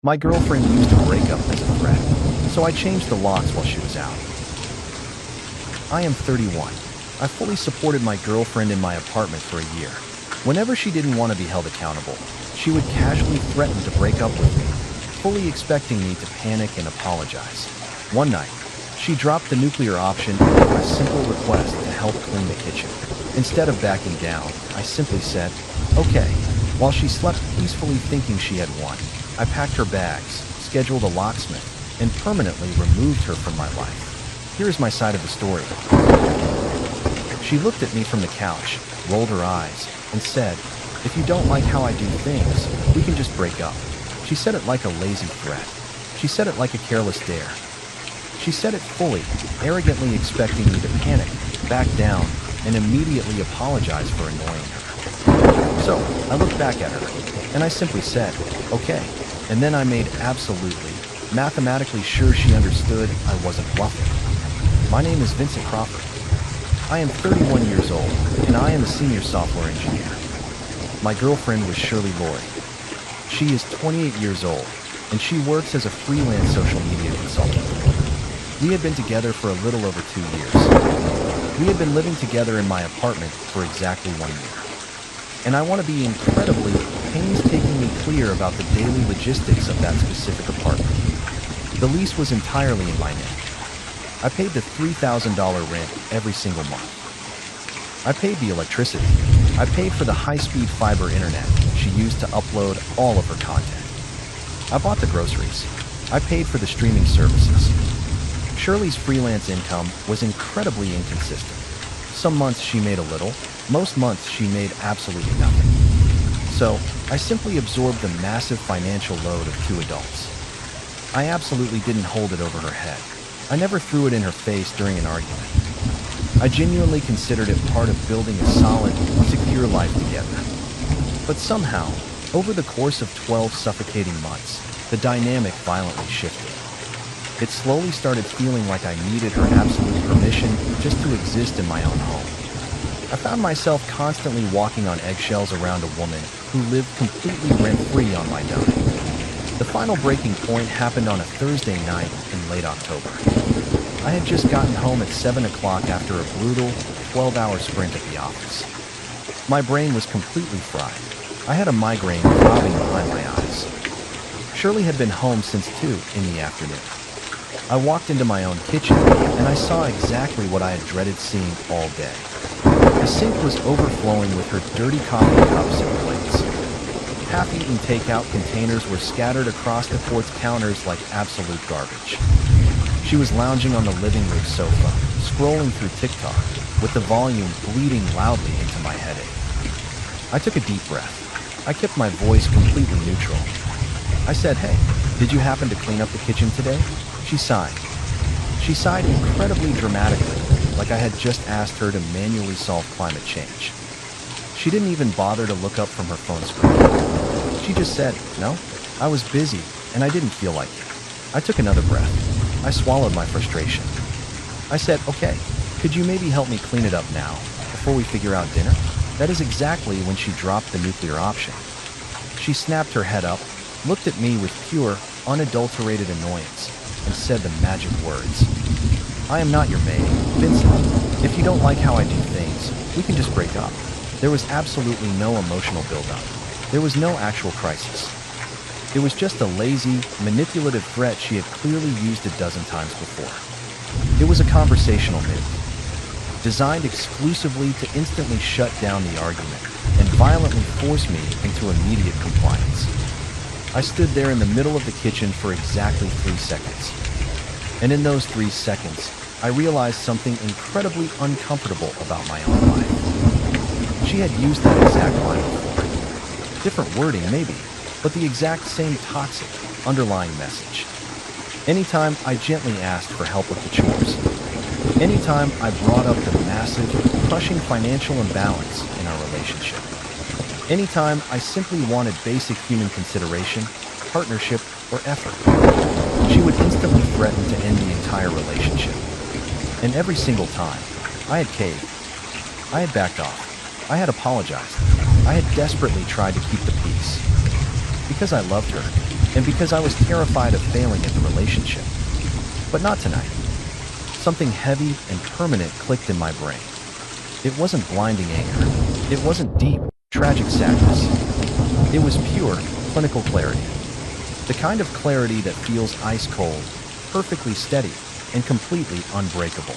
My girlfriend used a breakup as a threat, so I changed the locks while she was out. I am 31. I fully supported my girlfriend in my apartment for a year. Whenever she didn't want to be held accountable, she would casually threaten to break up with me, fully expecting me to panic and apologize. One night, she dropped the nuclear option and gave a simple request to help clean the kitchen. Instead of backing down, I simply said, "Okay." While she slept peacefully thinking she had won, I packed her bags, scheduled a locksmith, and permanently removed her from my life. Here is my side of the story. She looked at me from the couch, rolled her eyes, and said, "If you don't like how I do things, we can just break up." She said it like a lazy threat. She said it like a careless dare. She said it fully, arrogantly expecting me to panic, back down, and immediately apologize for annoying her. So, I looked back at her, and I simply said, "Okay." And then I made absolutely, mathematically sure she understood I wasn't bluffing. My name is Vincent Crawford. I am 31 years old, and I am a senior software engineer. My girlfriend was Shirley Laurie. She is 28 years old, and she works as a freelance social media consultant. We had been together for a little over 2 years. We had been living together in my apartment for exactly 1 year. And I want to be incredibly, painstakingly clear about the daily logistics of that specific apartment. The lease was entirely in my name. I paid the $3,000 rent every single month. I paid the electricity. I paid for the high-speed fiber internet she used to upload all of her content. I bought the groceries. I paid for the streaming services. Shirley's freelance income was incredibly inconsistent. Some months she made a little, most months she made absolutely nothing. So, I simply absorbed the massive financial load of 2 adults. I absolutely didn't hold it over her head. I never threw it in her face during an argument. I genuinely considered it part of building a solid, secure life together. But somehow, over the course of 12 suffocating months, the dynamic violently shifted. It slowly started feeling like I needed her absolute permission just to exist in my own home. I found myself constantly walking on eggshells around a woman who lived completely rent-free on my dime. The final breaking point happened on a Thursday night in late October. I had just gotten home at 7 o'clock after a brutal 12-hour sprint at the office. My brain was completely fried. I had a migraine throbbing behind my eyes. Shirley had been home since 2 in the afternoon. I walked into my own kitchen, and I saw exactly what I had dreaded seeing all day. The sink was overflowing with her dirty coffee cups and plates. Half-eaten takeout containers were scattered across the porch counters like absolute garbage. She was lounging on the living room sofa, scrolling through TikTok, with the volume bleeding loudly into my headache. I took a deep breath. I kept my voice completely neutral. I said, "Hey, did you happen to clean up the kitchen today?" She sighed. She sighed incredibly dramatically, like I had just asked her to manually solve climate change. She didn't even bother to look up from her phone screen. She just said, "No, I was busy, and I didn't feel like it." I took another breath. I swallowed my frustration. I said, "Okay, could you maybe help me clean it up now, before we figure out dinner?" That is exactly when she dropped the nuclear option. She snapped her head up, looked at me with pure, unadulterated annoyance, and said the magic words. "I am not your maid, Vincent. If you don't like how I do things, we can just break up." There was absolutely no emotional buildup. There was no actual crisis. It was just a lazy, manipulative threat she had clearly used a dozen times before. It was a conversational move, designed exclusively to instantly shut down the argument and violently force me into immediate compliance. I stood there in the middle of the kitchen for exactly 3 seconds. And in those 3 seconds, I realized something incredibly uncomfortable about my own life. She had used that exact line before. Different wording, maybe, but the exact same toxic, underlying message. Anytime I gently asked for help with the chores. Anytime I brought up the massive, crushing financial imbalance in our relationship. Anytime I simply wanted basic human consideration, partnership, or effort. She would instantly threaten to end the entire relationship. And every single time, I had caved. I had backed off. I had apologized. I had desperately tried to keep the peace. Because I loved her, and because I was terrified of failing at the relationship. But not tonight. Something heavy and permanent clicked in my brain. It wasn't blinding anger. It wasn't deep, tragic sadness. It was pure, clinical clarity. The kind of clarity that feels ice-cold, perfectly steady, and completely unbreakable.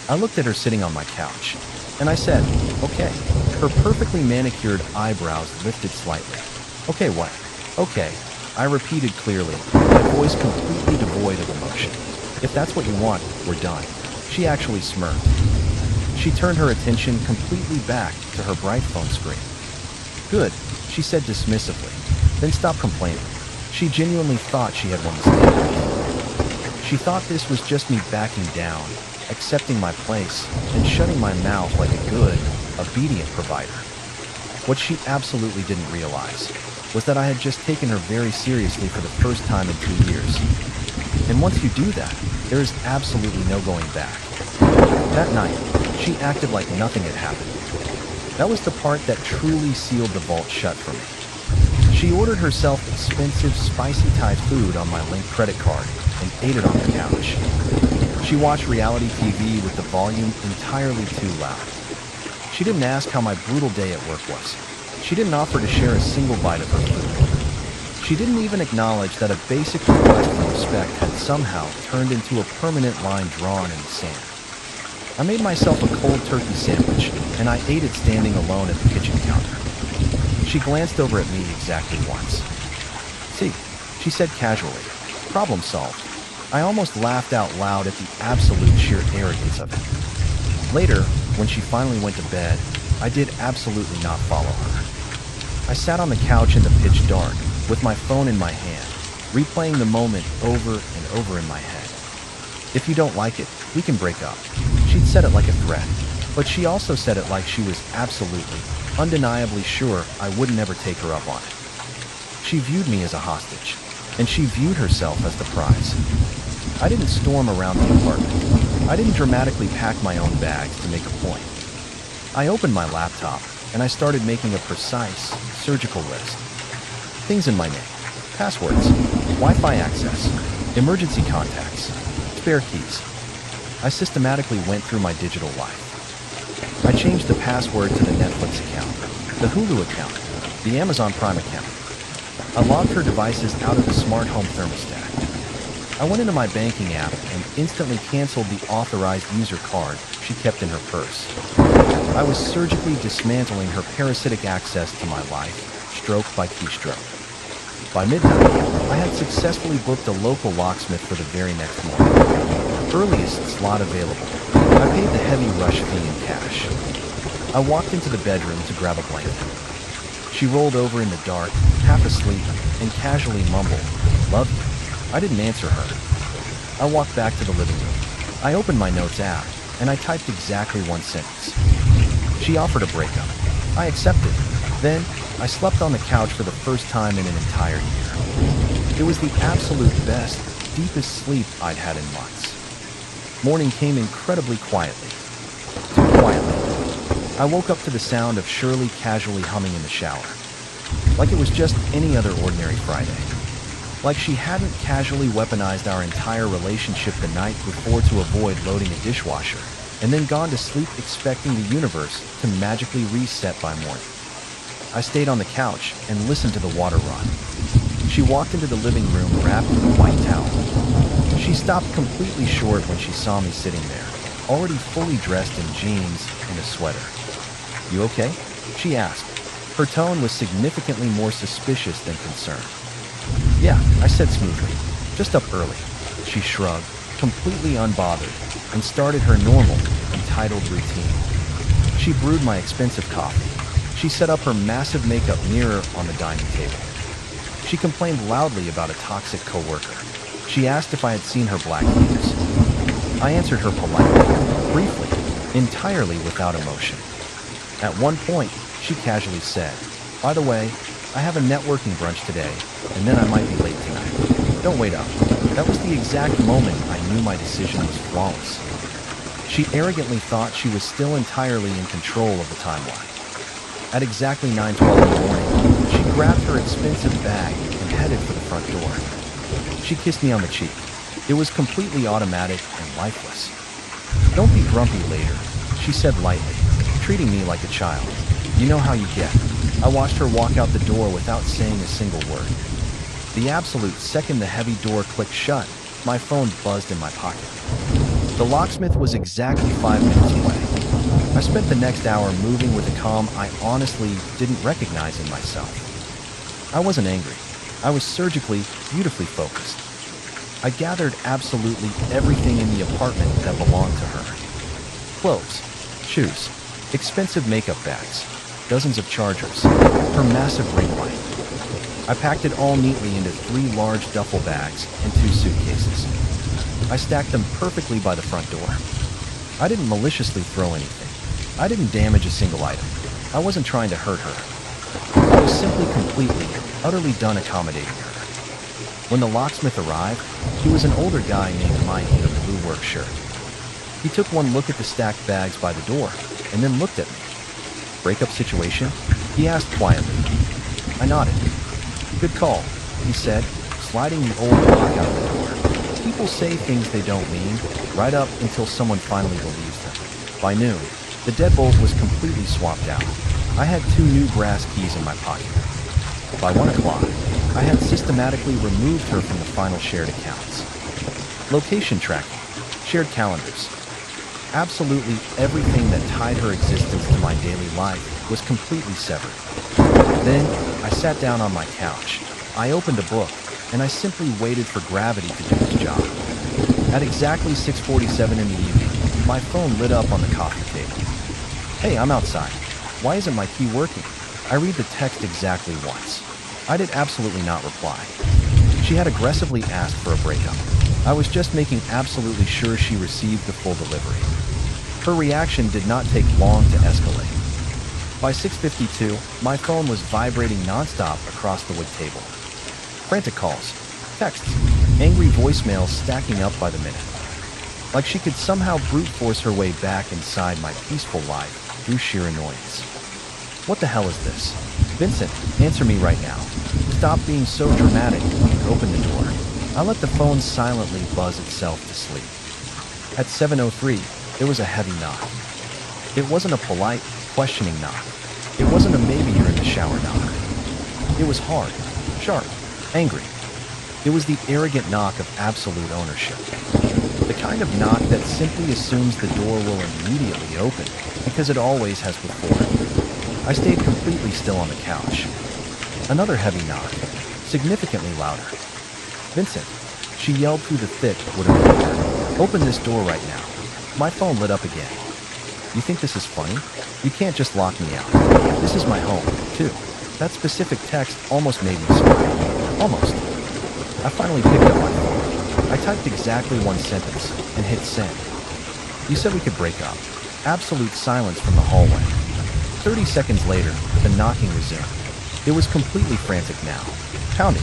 I looked at her sitting on my couch, and I said, "Okay." Her perfectly manicured eyebrows lifted slightly. "Okay, what?" "Okay," I repeated clearly, my voice completely devoid of emotion. "If that's what you want, we're done." She actually smirked. She turned her attention completely back to her bright phone screen. "Good," she said dismissively. "Then stop complaining." She genuinely thought she had won the standoff. She thought this was just me backing down, accepting my place, and shutting my mouth like a good, obedient provider. What she absolutely didn't realize was that I had just taken her very seriously for the first time in 2 years. And once you do that, there is absolutely no going back. That night, she acted like nothing had happened. That was the part that truly sealed the vault shut for me. She ordered herself expensive, spicy Thai food on my linked credit card and ate it on the couch. She watched reality TV with the volume entirely too loud. She didn't ask how my brutal day at work was. She didn't offer to share a single bite of her food. She didn't even acknowledge that a basic request for respect had somehow turned into a permanent line drawn in the sand. I made myself a cold turkey sandwich, and I ate it standing alone at the kitchen counter. She glanced over at me exactly once. "See," she said casually. "Problem solved." I almost laughed out loud at the absolute sheer arrogance of it. Later, when she finally went to bed, I did absolutely not follow her. I sat on the couch in the pitch dark, with my phone in my hand, replaying the moment over and over in my head. "If you don't like it, we can break up." She'd said it like a threat, but she also said it like she was absolutely, undeniably sure I would never take her up on it. She viewed me as a hostage, and she viewed herself as the prize. I didn't storm around the apartment. I didn't dramatically pack my own bags to make a point. I opened my laptop, and I started making a precise, surgical list. Things in my name: passwords, Wi-Fi access, emergency contacts, spare keys. I systematically went through my digital life. I changed the password to the Netflix account, the Hulu account, the Amazon Prime account. I logged her devices out of the smart home thermostat. I went into my banking app and instantly canceled the authorized user card she kept in her purse. I was surgically dismantling her parasitic access to my life, stroke by keystroke. By midnight, I had successfully booked a local locksmith for the very next morning. Earliest slot available. I paid the heavy rush fee in cash. I walked into the bedroom to grab a blanket. She rolled over in the dark, half asleep, and casually mumbled, "Love you." I didn't answer her. I walked back to the living room. I opened my notes app, and I typed exactly one sentence. She offered a breakup. I accepted. Then, I slept on the couch for the first time in an entire year. It was the absolute best, deepest sleep I'd had in months. Morning came incredibly quietly. Too quietly. I woke up to the sound of Shirley casually humming in the shower. Like it was just any other ordinary Friday. Like she hadn't casually weaponized our entire relationship the night before to avoid loading a dishwasher, and then gone to sleep expecting the universe to magically reset by morning. I stayed on the couch and listened to the water run. She walked into the living room wrapped in a white towel. She stopped completely short when she saw me sitting there, already fully dressed in jeans and a sweater. "You okay?" she asked. Her tone was significantly more suspicious than concerned. "Yeah," I said smoothly. "Just up early." She shrugged, completely unbothered, and started her normal, entitled routine. She brewed my expensive coffee. She set up her massive makeup mirror on the dining table. She complained loudly about a toxic coworker. She asked if I had seen her black heels. I answered her politely, briefly, entirely without emotion. At one point, she casually said, "By the way, I have a networking brunch today, and then I might be late tonight. Don't wait up." That was the exact moment I knew my decision was flawless. She arrogantly thought she was still entirely in control of the timeline. At exactly 9:12 in the morning, she grabbed her expensive bag and headed for the front door. She kissed me on the cheek. It was completely automatic and lifeless. "Don't be grumpy later," she said lightly, treating me like a child. "You know how you get." I watched her walk out the door without saying a single word. The absolute second the heavy door clicked shut, my phone buzzed in my pocket. The locksmith was exactly 5 minutes away. I spent the next hour moving with a calm I honestly didn't recognize in myself. I wasn't angry. I was surgically, beautifully focused. I gathered absolutely everything in the apartment that belonged to her. Clothes, shoes, expensive makeup bags, dozens of chargers, her massive ring light. I packed it all neatly into 3 large duffel bags and 2 suitcases. I stacked them perfectly by the front door. I didn't maliciously throw anything. I didn't damage a single item. I wasn't trying to hurt her. I was simply completely, utterly done accommodating her. When the locksmith arrived, he was an older guy named Mike in a blue work shirt. He took one look at the stacked bags by the door and then looked at me. "Breakup situation?" he asked quietly. I nodded. "Good call," he said, sliding the old lock out the door. People say things they don't mean, right up until someone finally believes them. By noon, the deadbolt was completely swapped out. I had 2 new brass keys in my pocket. By 1 o'clock, I had systematically removed her from the final shared accounts. Location tracking, shared calendars. Absolutely everything that tied her existence to my daily life was completely severed. Then, I sat down on my couch. I opened a book, and I simply waited for gravity to do its job. At exactly 6:47 in the evening, my phone lit up on the coffee table. "Hey, I'm outside. Why isn't my key working?" I read the text exactly once. I did absolutely not reply. She had aggressively asked for a breakup. I was just making absolutely sure she received the full delivery. Her reaction did not take long to escalate. By 6:52, my phone was vibrating nonstop across the wood table. Frantic calls, texts, angry voicemails stacking up by the minute. Like she could somehow brute force her way back inside my peaceful life through sheer annoyance. "What the hell is this? Vincent, answer me right now. Stop being so dramatic and open the door." I let the phone silently buzz itself to sleep. At 7:03, there was a heavy knock. It wasn't a polite, questioning knock. It wasn't a "maybe you're in the shower" knock. It was hard, sharp, angry. It was the arrogant knock of absolute ownership. The kind of knock that simply assumes the door will immediately open, because it always has before. I stayed completely still on the couch. Another heavy knock, significantly louder. "Vincent," she yelled through the thick wooden door. "Open this door right now." My phone lit up again. "You think this is funny? You can't just lock me out. This is my home, too." That specific text almost made me smile. Almost. I finally picked up my phone. I typed exactly 1 sentence and hit send. "You said we could break up." Absolute silence from the hallway. 30 seconds later, the knocking resumed. It was completely frantic now, pounding.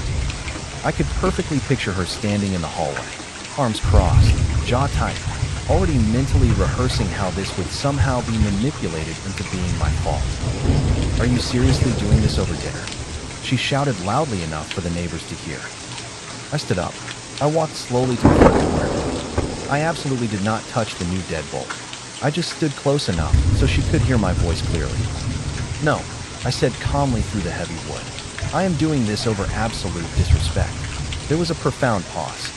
I could perfectly picture her standing in the hallway, arms crossed, jaw tight, already mentally rehearsing how this would somehow be manipulated into being my fault. "Are you seriously doing this over dinner?" She shouted loudly enough for the neighbors to hear. I stood up. I walked slowly to the front door. I absolutely did not touch the new deadbolt. I just stood close enough so she could hear my voice clearly. "No," I said calmly through the heavy wood. "I am doing this over absolute disrespect." There was a profound pause.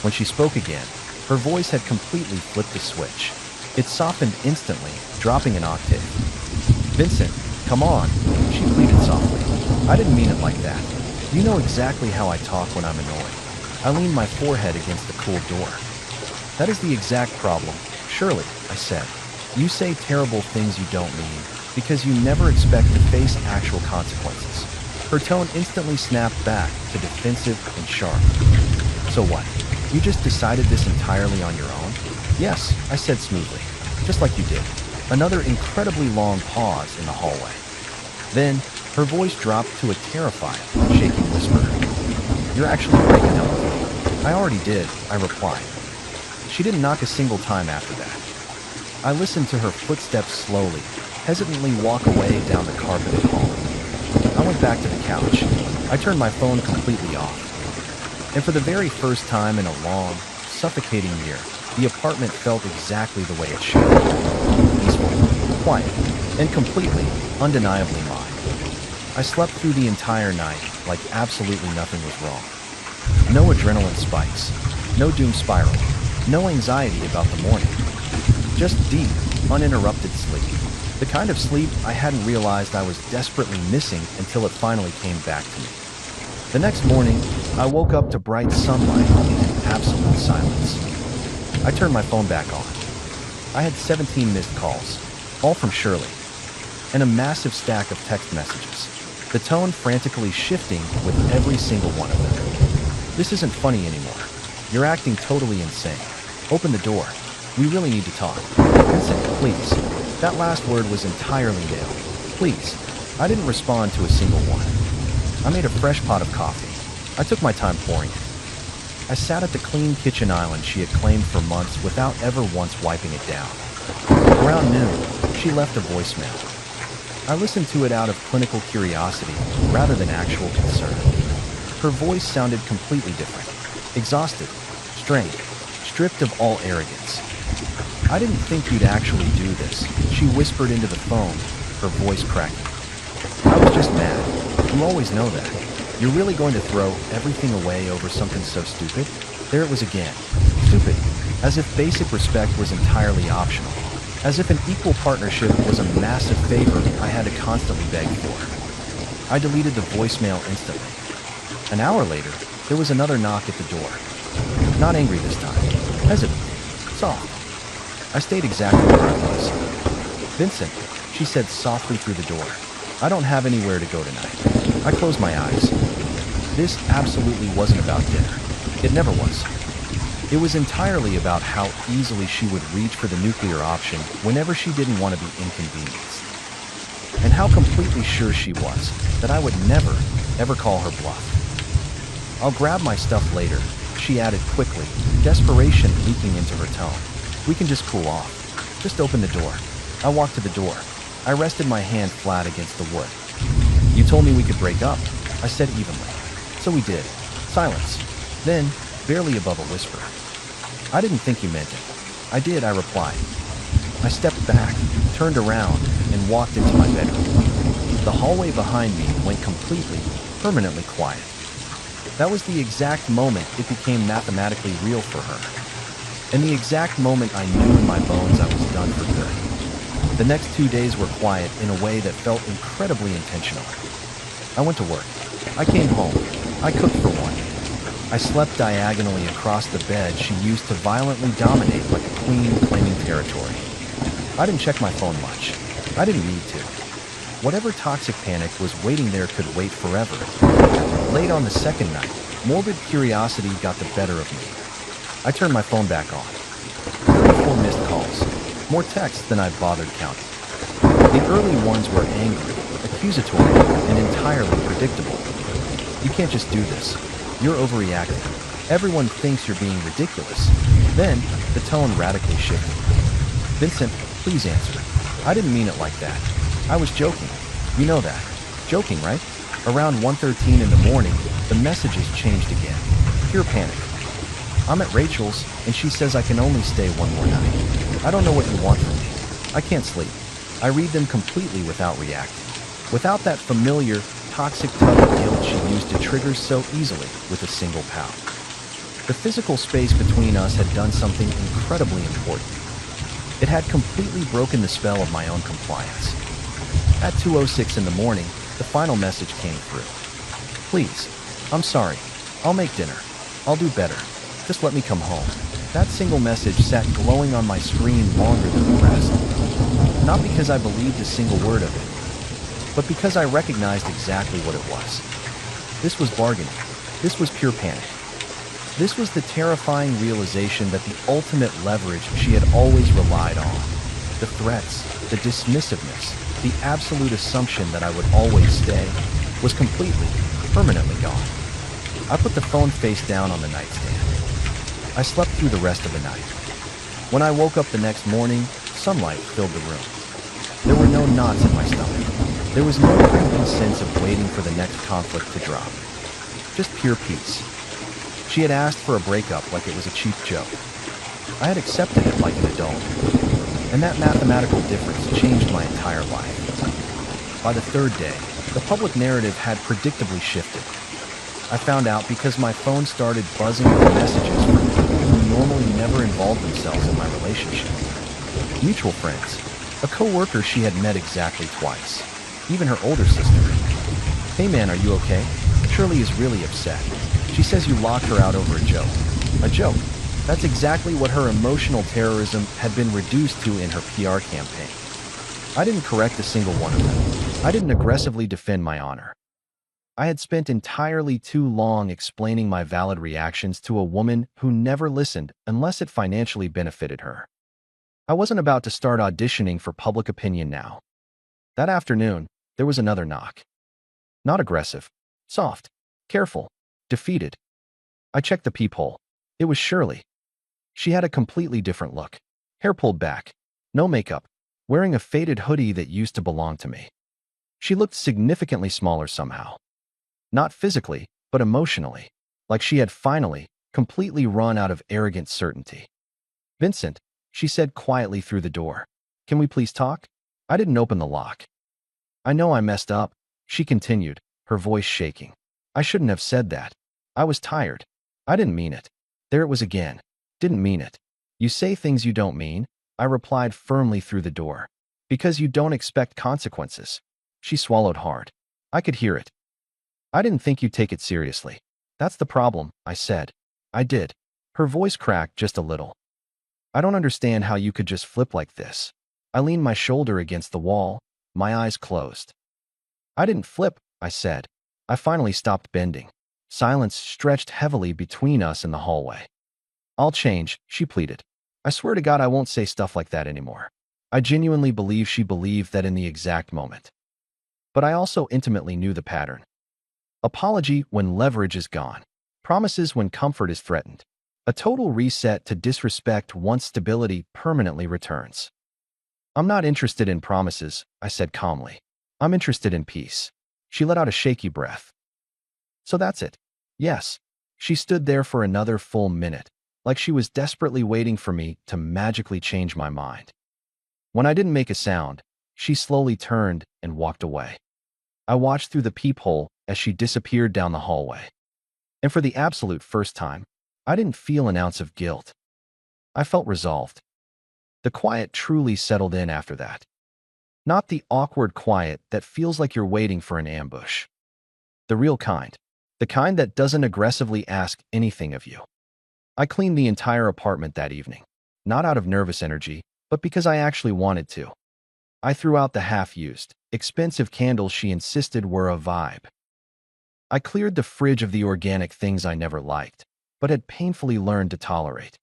When she spoke again, her voice had completely flipped the switch. It softened instantly, dropping an octave. "Vincent, come on," she pleaded softly. "I didn't mean it like that. You know exactly how I talk when I'm annoyed." I leaned my forehead against the cool door. "That is the exact problem, surely," I said. "You say terrible things you don't mean because you never expect to face actual consequences." Her tone instantly snapped back to defensive and sharp. "So what? You just decided this entirely on your own?" "Yes," I said smoothly, "just like you did." Another incredibly long pause in the hallway. Then, her voice dropped to a terrified, shaking whisper. "You're actually breaking up with me." "I already did," I replied. She didn't knock a single time after that. I listened to her footsteps slowly, hesitantly walk away down the carpeted hall. I went back to the couch. I turned my phone completely off. And for the very first time in a long, suffocating year, the apartment felt exactly the way it should. Peaceful, quiet, and completely, undeniably mine. I slept through the entire night like absolutely nothing was wrong. No adrenaline spikes, no doom spiral, no anxiety about the morning. Just deep, uninterrupted sleep. The kind of sleep I hadn't realized I was desperately missing until it finally came back to me. The next morning, I woke up to bright sunlight and absolute silence. I turned my phone back on. I had 17 missed calls, all from Shirley, and a massive stack of text messages, the tone frantically shifting with every single one of them. This isn't funny anymore. You're acting totally insane. Open the door. We really need to talk. Vincent, please. That last word was entirely nailed. Please. I didn't respond to a single one. I made a fresh pot of coffee. I took my time pouring it. I sat at the clean kitchen island she had claimed for months without ever once wiping it down. Around noon, she left a voicemail. I listened to it out of clinical curiosity rather than actual concern. Her voice sounded completely different. Exhausted, strained, stripped of all arrogance. I didn't think you'd actually do this, she whispered into the phone, her voice cracking. I was just mad. You always know that. You're really going to throw everything away over something so stupid? There it was again. Stupid. As if basic respect was entirely optional. As if an equal partnership was a massive favor I had to constantly beg for. I deleted the voicemail instantly. An hour later, there was another knock at the door. Not angry this time. Hesitant. Soft. I stayed exactly where I was. Vincent, she said softly through the door. I don't have anywhere to go tonight. I closed my eyes. This absolutely wasn't about dinner. It never was. It was entirely about how easily she would reach for the nuclear option whenever she didn't want to be inconvenienced. And how completely sure she was that I would never, ever call her bluff. I'll grab my stuff later, she added quickly, desperation leaking into her tone. We can just cool off. Just open the door. I walked to the door. I rested my hand flat against the wood. You told me we could break up, I said evenly. So we did. Silence. Then, barely above a whisper. I didn't think you meant it. I did, I replied. I stepped back, turned around, and walked into my bedroom. The hallway behind me went completely, permanently quiet. That was the exact moment it became mathematically real for her. And the exact moment I knew in my bones I was done for good. The next 2 days were quiet in a way that felt incredibly intentional. I went to work. I came home. I cooked for one. I slept diagonally across the bed she used to violently dominate like a queen claiming territory. I didn't check my phone much. I didn't need to. Whatever toxic panic was waiting there could wait forever. Late on the second night, morbid curiosity got the better of me. I turned my phone back on. 34 missed calls. More texts than I bothered counting. The early ones were angry, accusatory, and entirely predictable. You can't just do this. You're overreacting. Everyone thinks you're being ridiculous. Then, the tone radically shifted. Vincent, please answer. I didn't mean it like that. I was joking. You know that. Joking, right? Around 1:13 in the morning, the messages changed again. Pure panic. I'm at Rachel's, and she says I can only stay one more night. I don't know what you want from me. I can't sleep. I read them completely without reacting. Without that familiar, toxic tug of guilt she used to trigger so easily with a single pout. The physical space between us had done something incredibly important. It had completely broken the spell of my own compliance. At 2:06 in the morning, the final message came through. Please, I'm sorry. I'll make dinner. I'll do better. Just let me come home. That single message sat glowing on my screen longer than the rest. Not because I believed a single word of it, but because I recognized exactly what it was. This was bargaining. This was pure panic. This was the terrifying realization that the ultimate leverage she had always relied on, the threats, the dismissiveness, the absolute assumption that I would always stay, was completely, permanently gone. I put the phone face down on the nightstand. I slept through the rest of the night. When I woke up the next morning, sunlight filled the room. There were no knots in my stomach. There was no creeping sense of waiting for the next conflict to drop. Just pure peace. She had asked for a breakup like it was a cheap joke. I had accepted it like an adult. And that mathematical difference changed my entire life. By the third day, the public narrative had predictably shifted. I found out because my phone started buzzing with messages from people who normally never involved themselves in my relationship. Mutual friends, a coworker she had met exactly twice, even her older sister. "Hey man, are you okay? Shirley is really upset. She says you locked her out over a joke." A joke. That's exactly what her emotional terrorism had been reduced to in her PR campaign. I didn't correct a single one of them. I didn't aggressively defend my honor. I had spent entirely too long explaining my valid reactions to a woman who never listened unless it financially benefited her. I wasn't about to start auditioning for public opinion now. That afternoon, there was another knock. Not aggressive, soft, careful, defeated. I checked the peephole. It was Shirley. She had a completely different look. Hair pulled back, no makeup, wearing a faded hoodie that used to belong to me. She looked significantly smaller somehow. Not physically, but emotionally, like she had finally, completely run out of arrogant certainty. "Vincent," she said quietly through the door. "Can we please talk?" I didn't open the lock. "I know I messed up," she continued, her voice shaking. "I shouldn't have said that. I was tired. I didn't mean it." There it was again. Didn't mean it. "You say things you don't mean," I replied firmly through the door. "Because you don't expect consequences." She swallowed hard. I could hear it. "I didn't think you'd take it seriously. That's the problem," I said. "I did." Her voice cracked just a little. "I don't understand how you could just flip like this." I leaned my shoulder against the wall, my eyes closed. "I didn't flip," I said. I finally stopped bending. Silence stretched heavily between us in the hallway. "I'll change," she pleaded. "I swear to God I won't say stuff like that anymore." I genuinely believe she believed that in the exact moment. But I also intimately knew the pattern. Apology when leverage is gone. Promises when comfort is threatened. A total reset to disrespect once stability permanently returns. "I'm not interested in promises," I said calmly. "I'm interested in peace." She let out a shaky breath. "So that's it?" "Yes." She stood there for another full minute, like she was desperately waiting for me to magically change my mind. When I didn't make a sound, she slowly turned and walked away. I watched through the peephole as she disappeared down the hallway. And for the absolute first time, I didn't feel an ounce of guilt. I felt resolved. The quiet truly settled in after that. Not the awkward quiet that feels like you're waiting for an ambush. The real kind. The kind that doesn't aggressively ask anything of you. I cleaned the entire apartment that evening. Not out of nervous energy, but because I actually wanted to. I threw out the half-used, expensive candles she insisted were a vibe. I cleared the fridge of the organic things I never liked, but had painfully learned to tolerate.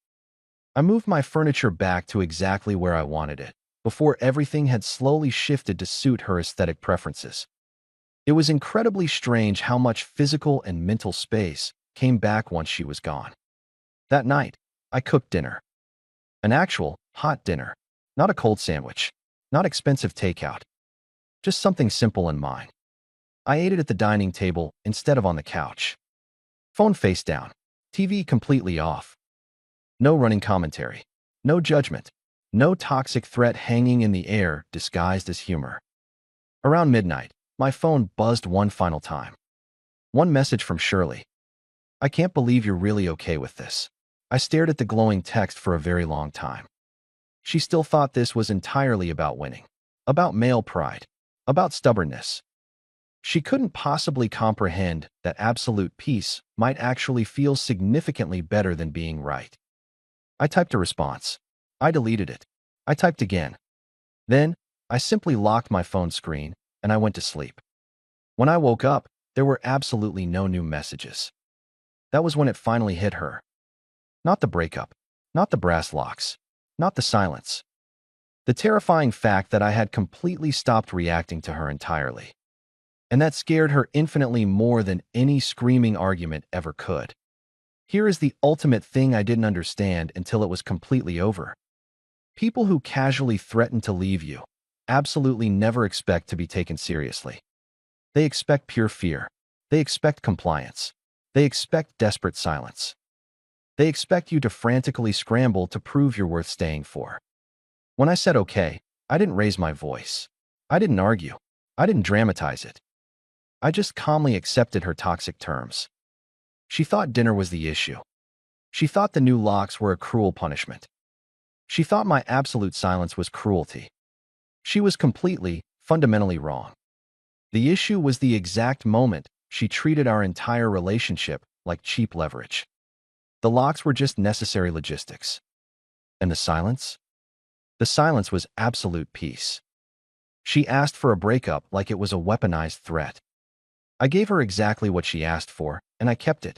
I moved my furniture back to exactly where I wanted it, before everything had slowly shifted to suit her aesthetic preferences. It was incredibly strange how much physical and mental space came back once she was gone. That night, I cooked dinner. An actual, hot dinner. Not a cold sandwich. Not expensive takeout. Just something simple and mine. I ate it at the dining table instead of on the couch. Phone face down. TV completely off. No running commentary. No judgment. No toxic threat hanging in the air disguised as humor. Around midnight, my phone buzzed one final time. One message from Shirley. "I can't believe you're really okay with this." I stared at the glowing text for a very long time. She still thought this was entirely about winning. About male pride. About stubbornness. She couldn't possibly comprehend that absolute peace might actually feel significantly better than being right. I typed a response. I deleted it. I typed again. Then, I simply locked my phone screen, and I went to sleep. When I woke up, there were absolutely no new messages. That was when it finally hit her. Not the breakup. Not the brass locks. Not the silence. The terrifying fact that I had completely stopped reacting to her entirely. And that scared her infinitely more than any screaming argument ever could. Here is the ultimate thing I didn't understand until it was completely over. People who casually threaten to leave you absolutely never expect to be taken seriously. They expect pure fear. They expect compliance. They expect desperate silence. They expect you to frantically scramble to prove you're worth staying for. When I said okay, I didn't raise my voice. I didn't argue. I didn't dramatize it. I just calmly accepted her toxic terms. She thought dinner was the issue. She thought the new locks were a cruel punishment. She thought my absolute silence was cruelty. She was completely, fundamentally wrong. The issue was the exact moment she treated our entire relationship like cheap leverage. The locks were just necessary logistics. And the silence? The silence was absolute peace. She asked for a breakup like it was a weaponized threat. I gave her exactly what she asked for, and I kept it.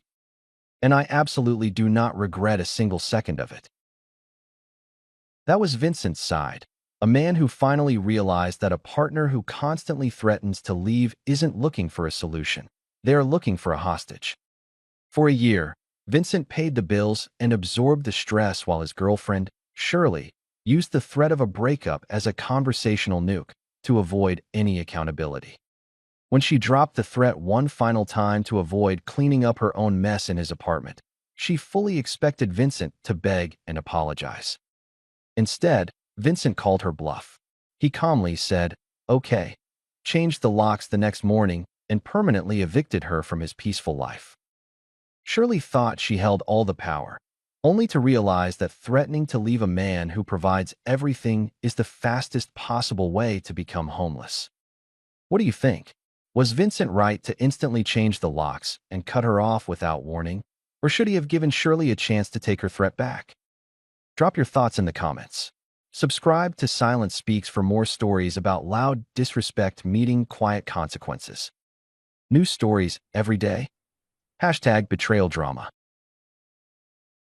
And I absolutely do not regret a single second of it. That was Vincent's side, a man who finally realized that a partner who constantly threatens to leave isn't looking for a solution. They are looking for a hostage. For a year, Vincent paid the bills and absorbed the stress while his girlfriend, Shirley, used the threat of a breakup as a conversational nuke to avoid any accountability. When she dropped the threat one final time to avoid cleaning up her own mess in his apartment, she fully expected Vincent to beg and apologize. Instead, Vincent called her bluff. He calmly said, "Okay," changed the locks the next morning, and permanently evicted her from his peaceful life. Shirley thought she held all the power, only to realize that threatening to leave a man who provides everything is the fastest possible way to become homeless. What do you think? Was Vincent right to instantly change the locks and cut her off without warning, or should he have given Shirley a chance to take her threat back? Drop your thoughts in the comments. Subscribe to Silence Speaks for more stories about loud disrespect meeting quiet consequences. New stories every day. #betrayal drama.